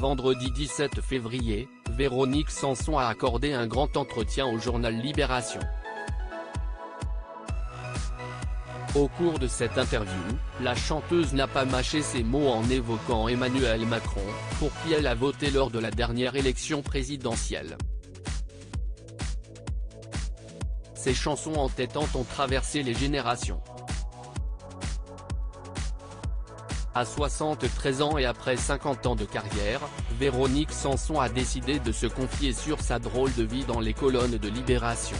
Vendredi 17 février, Véronique Sanson a accordé un grand entretien au journal Libération. Au cours de cette interview, la chanteuse n'a pas mâché ses mots en évoquant Emmanuel Macron, pour qui elle a voté lors de la dernière élection présidentielle. Ses chansons entêtantes ont traversé les générations. À 73 ans et après 50 ans de carrière, Véronique Sanson a décidé de se confier sur sa drôle de vie dans les colonnes de Libération.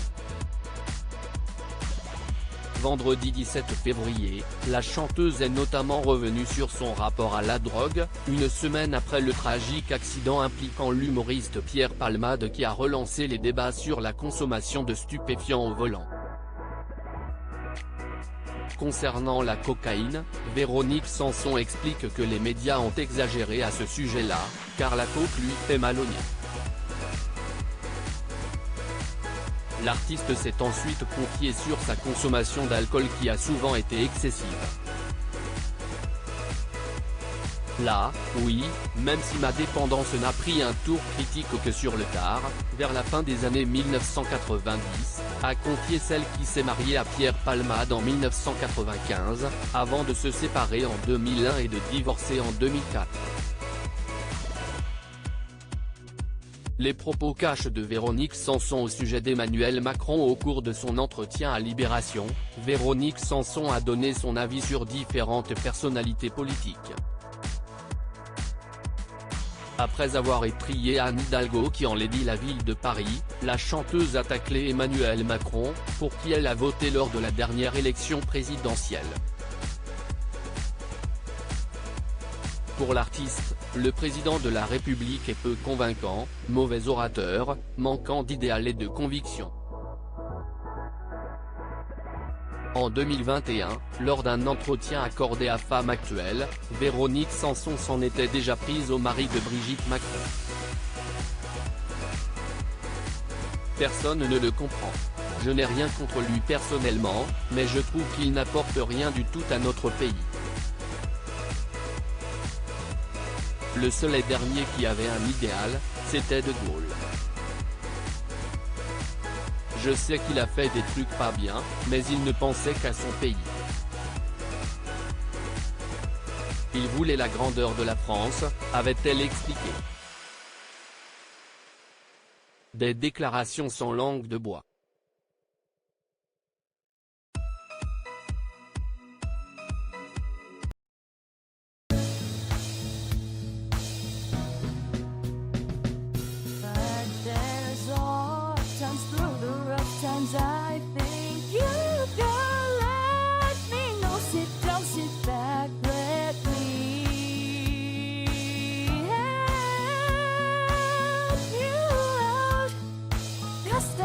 Vendredi 17 février, la chanteuse est notamment revenue sur son rapport à la drogue, une semaine après le tragique accident impliquant l'humoriste Pierre Palmade qui a relancé les débats sur la consommation de stupéfiants au volant. Concernant la cocaïne, Véronique Sanson explique que les médias ont exagéré à ce sujet-là, car la coke lui fait mal au nez. L'artiste s'est ensuite confié sur sa consommation d'alcool qui a souvent été excessive. Là, oui, même si ma dépendance n'a pris un tour critique que sur le tard, vers la fin des années 1990, a confié celle qui s'est mariée à Pierre Palmade en 1995, avant de se séparer en 2001 et de divorcer en 2004. Les propos cash de Véronique Sanson au sujet d'Emmanuel Macron au cours de son entretien à Libération, Véronique Sanson a donné son avis sur différentes personnalités politiques. Après avoir étrillé Anne Hidalgo qui enlaidit la ville de Paris, la chanteuse a taclé Emmanuel Macron, pour qui elle a voté lors de la dernière élection présidentielle. Pour l'artiste, le président de la République est peu convaincant, mauvais orateur, manquant d'idéal et de conviction. En 2021, lors d'un entretien accordé à Femme Actuelle, Véronique Sanson s'en était déjà prise au mari de Brigitte Macron. Personne ne le comprend. Je n'ai rien contre lui personnellement, mais je trouve qu'il n'apporte rien du tout à notre pays. Le seul et dernier qui avait un idéal, c'était De Gaulle. Je sais qu'il a fait des trucs pas bien, mais il ne pensait qu'à son pays. Il voulait la grandeur de la France, avait-elle expliqué. Des déclarations sans langue de bois. I think you can let me know. Sit down, sit back, let me help you out. Just